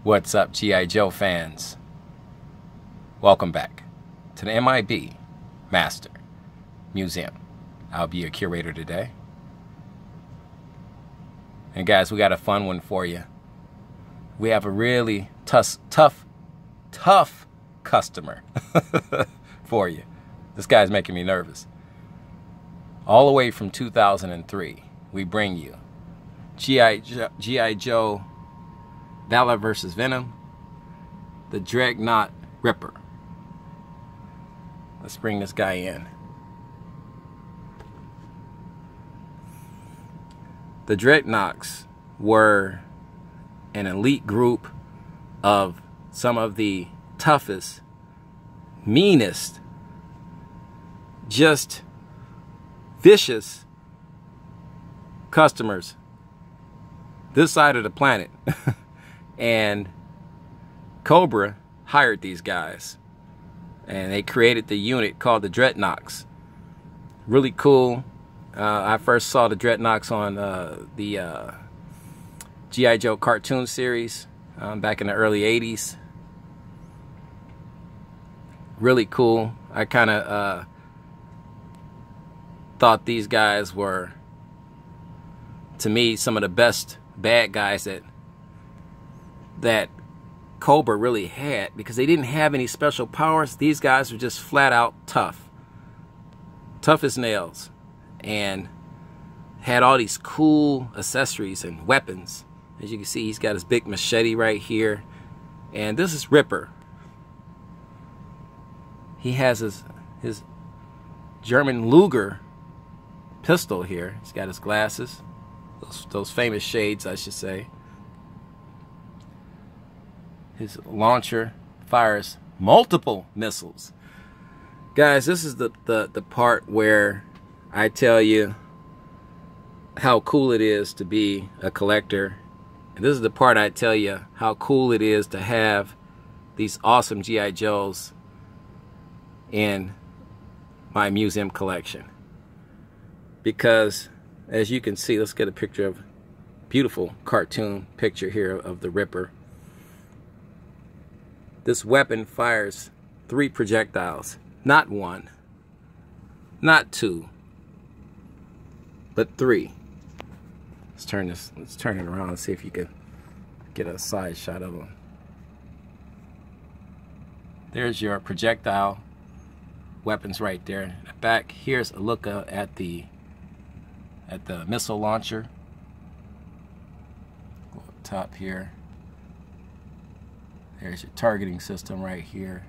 What's up, G.I. Joe fans? Welcome back to the M.I.B. Master Museum. I'll be your curator today. And guys, we got a fun one for you. We have a really tough customer for you. This guy's making me nervous. All the way from 2003, we bring you G.I. Joe Valor versus Venom, the Dreadnok Ripper. Let's bring this guy in. The Dreadnoks were an elite group of some of the toughest, meanest, just vicious customers this side of the planet. And Cobra hired these guys, and they created the unit called the Dreadnoks. Really cool. I first saw the Dreadnoks on the G.I. Joe cartoon series back in the early 80s. Really cool. I kind of thought these guys were, to me, some of the best bad guys that Cobra really had, because they didn't have any special powers. These guys were just flat out tough as nails, and had all these cool accessories and weapons. As you can see, he's got his big machete right here, and this is Ripper. He has his German Luger pistol here. He's got his glasses, those famous shades, I should say. His launcher fires multiple missiles. Guys, this is the part where I tell you how cool it is to be a collector. And this is the part I tell you how cool it is to have these awesome G.I. Joes in my museum collection. Because, as you can see, let's get a picture of beautiful cartoon picture here of the Ripper. This weapon fires 3 projectiles. Not 1, not 2, but 3. Let's turn it around and see if you can get a side shot of them. There's your projectile weapons right there. In the back, here's a look at the missile launcher. Go up top here. There's your targeting system right here.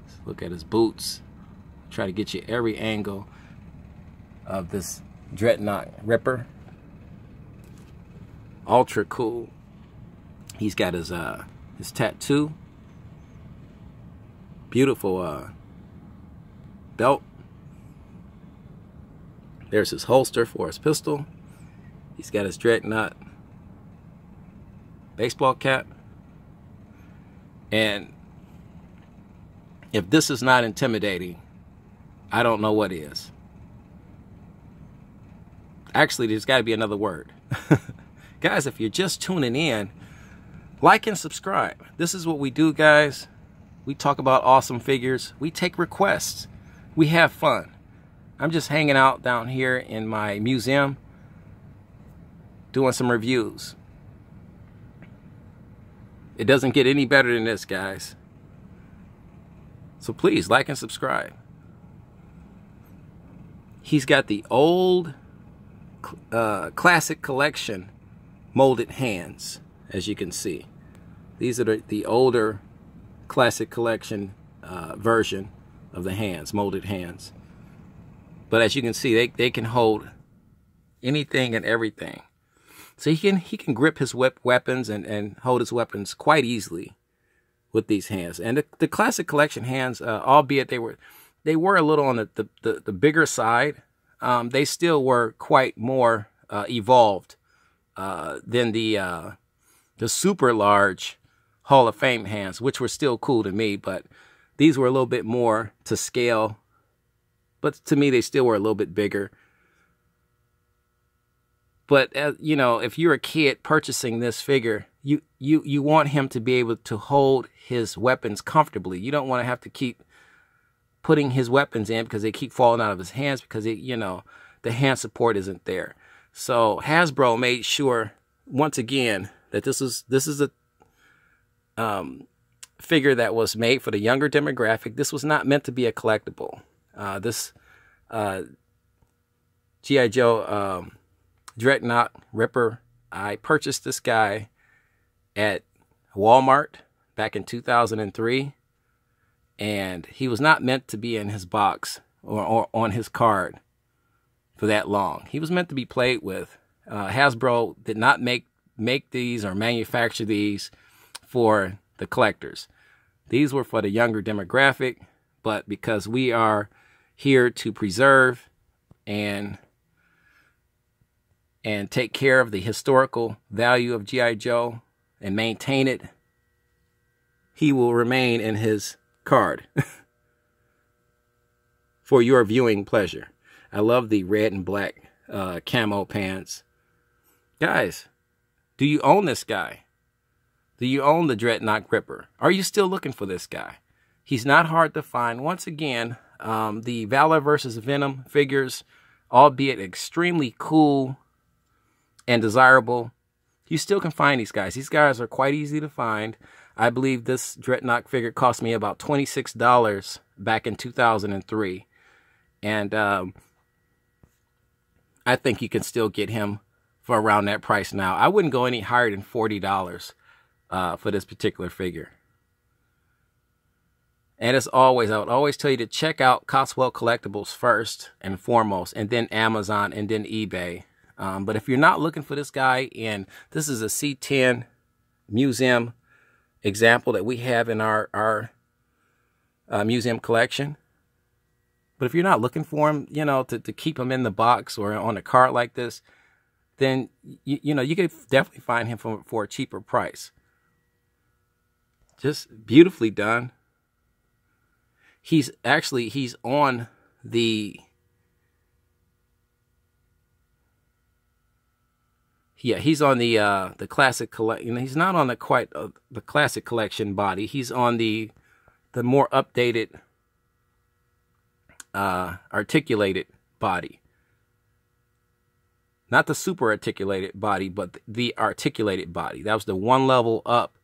Let's look at his boots. Try to get you every angle of this Dreadnok Ripper. Ultra cool. He's got his tattoo. Beautiful belt. There's his holster for his pistol. He's got his Dreadnok baseball cap. And if this is not intimidating, I don't know what is. Actually, there's got to be another word. Guys, if you're just tuning in, like and subscribe. This is what we do, guys. We talk about awesome figures. We take requests. We have fun. I'm just hanging out down here in my museum, doing some reviews. It doesn't get any better than this, guys. So please like and subscribe. He's got the old classic collection molded hands, as you can see. These are the older classic collection version of the hands, molded hands. But as you can see, they can hold anything and everything. So he can grip his weapons and hold his weapons quite easily with these hands. And the classic collection hands, albeit they were a little on the bigger side, they still were quite more evolved than the super large Hall of Fame hands, which were still cool to me, but these were a little bit more to scale. But to me, they still were a little bit bigger. But you know, if you're a kid purchasing this figure, you want him to be able to hold his weapons comfortably. You don't want to have to keep putting his weapons in because they keep falling out of his hands because you know, the hand support isn't there. So Hasbro made sure once again that this is a figure that was made for the younger demographic. This was not meant to be a collectible. This G.I. Joe Dreadnok Ripper, I purchased this guy at Walmart back in 2003, and he was not meant to be in his box or on his card for that long. He was meant to be played with. Hasbro did not make these or manufacture these for the collectors. These were for the younger demographic, but because we are here to preserve and take care of the historical value of G.I. Joe and maintain it, he will remain in his card for your viewing pleasure. I love the red and black camo pants. Guys, do you own this guy? Do you own the Dreadnok Ripper? Are you still looking for this guy? He's not hard to find. Once again, the Valor versus Venom figures, albeit extremely cool and desirable, you still can find these guys. These guys are quite easy to find. I believe this Dreadnok figure cost me about $26 back in 2003. And I think you can still get him for around that price now. I wouldn't go any higher than $40 for this particular figure. And as always, I would always tell you to check out Coswell Collectibles first and foremost, and then Amazon, and then eBay. But if you're not looking for this guy, and this is a C10 museum example that we have in our museum collection. But if you're not looking for him, you know, to keep him in the box or on a card like this, then, you know, you could definitely find him for a cheaper price. Just beautifully done. He's on the... Yeah, he's on the classic collect. You know, he's not on the the classic collection body. He's on the more updated, articulated body. Not the super articulated body, but the articulated body. That was the one level up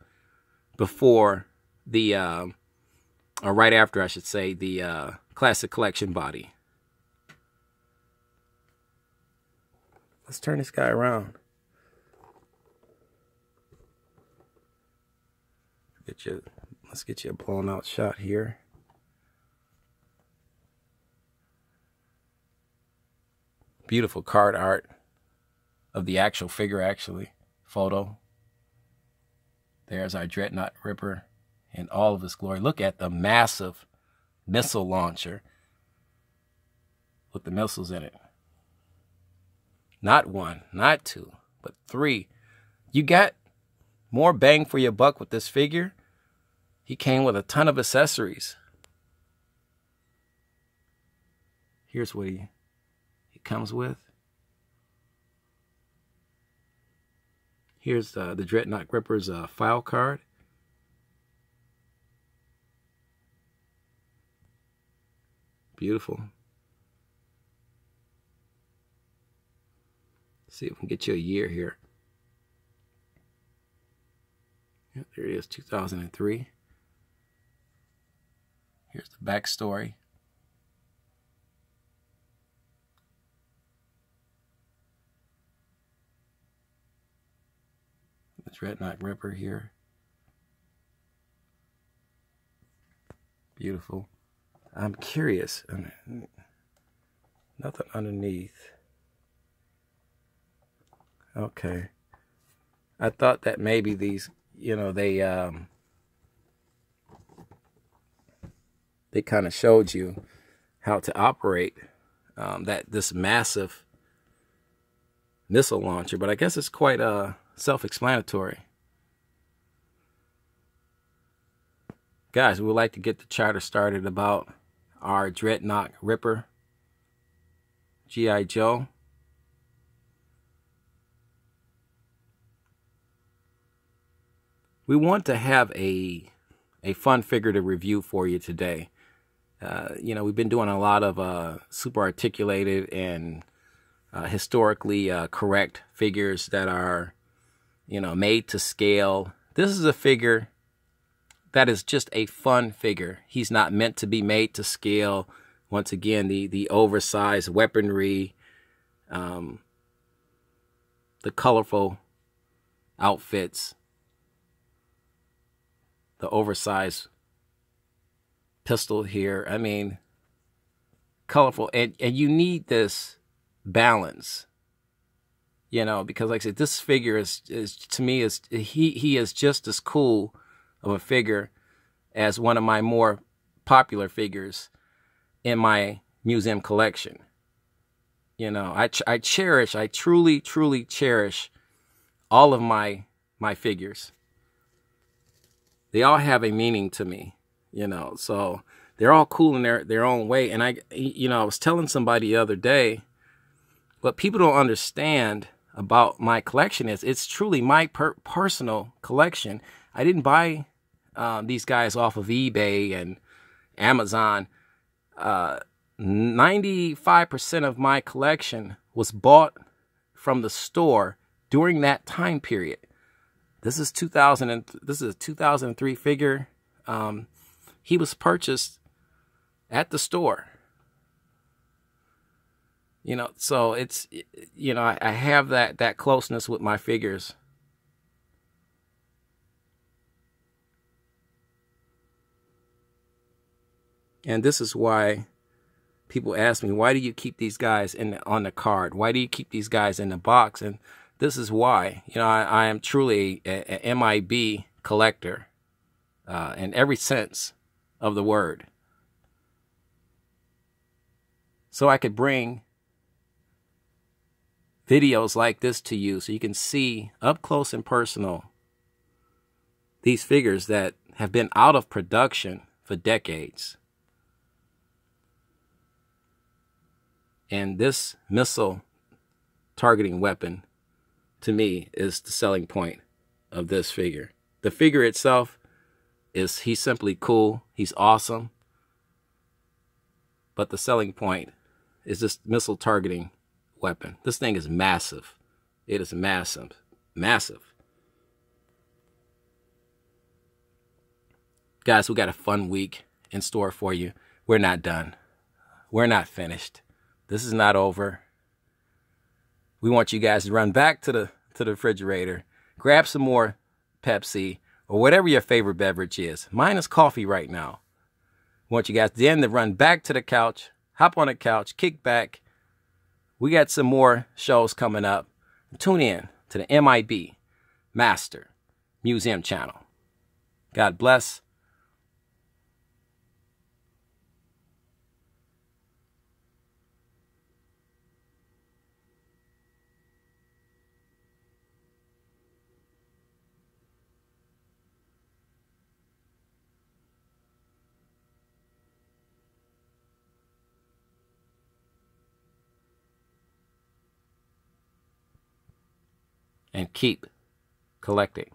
before the, or right after, I should say, the classic collection body. Let's turn this guy around. Let's get you a blown out shot here. Beautiful card art of the actual figure, photo. There's our Dreadnok Ripper in all of his glory. Look at the massive missile launcher with the missiles in it. Not one, not two, but three. You got more bang for your buck with this figure. He came with a ton of accessories. Here's what he comes with. Here's the Dreadnok Ripper's file card. Beautiful. Let's see if we can get you a year here. Yeah, there it is, 2003. Here's the backstory. The Dreadnok Ripper here. Beautiful. I'm curious. Nothing underneath. Okay. I thought that maybe these, you know, they kind of showed you how to operate this massive missile launcher, but I guess it's quite self-explanatory. Guys, we would like to get the chatter started about our Dreadnok Ripper, G.I. Joe. we want to have a fun figure to review for you today. You know, we've been doing a lot of super articulated and historically correct figures that are, you know, made to scale. This is a figure that is just a fun figure. He's not meant to be made to scale. Once again, the oversized weaponry, the colorful outfits, the oversized pistol here. I mean, colorful, and you need this balance, you know, because like I said, this figure is to me is he is just as cool of a figure as one of my more popular figures in my museum collection. You know, I truly cherish all of my figures. They all have a meaning to me, you know, so they're all cool in their own way. And I was telling somebody the other day, what people don't understand about my collection is it's truly my personal collection. I didn't buy these guys off of eBay and Amazon. 95% of my collection was bought from the store during that time period. This is 2000 this is a 2003 figure. He was purchased at the store. You know, so it's, you know, I have that closeness with my figures. And this is why people ask me, why do you keep these guys on the card? Why do you keep these guys in the box? And this is why. You know, I am truly a M.I.B. collector in every sense of the word. So I could bring videos like this to you so you can see up close and personal these figures that have been out of production for decades. And this missile targeting weapon, to me, is the selling point of this figure. The figure itself he's simply cool. He's awesome. But the selling point is this missile targeting weapon. This thing is massive. It is massive. Massive. Guys, we got a fun week in store for you. We're not done. We're not finished. This is not over. We want you guys to run back to the refrigerator, grab some more Pepsi or whatever your favorite beverage is. Mine is coffee right now. We want you guys then to run back to the couch, hop on the couch, kick back. We got some more shows coming up. Tune in to the M.I.B. Master Museum channel. God bless. And keep collecting.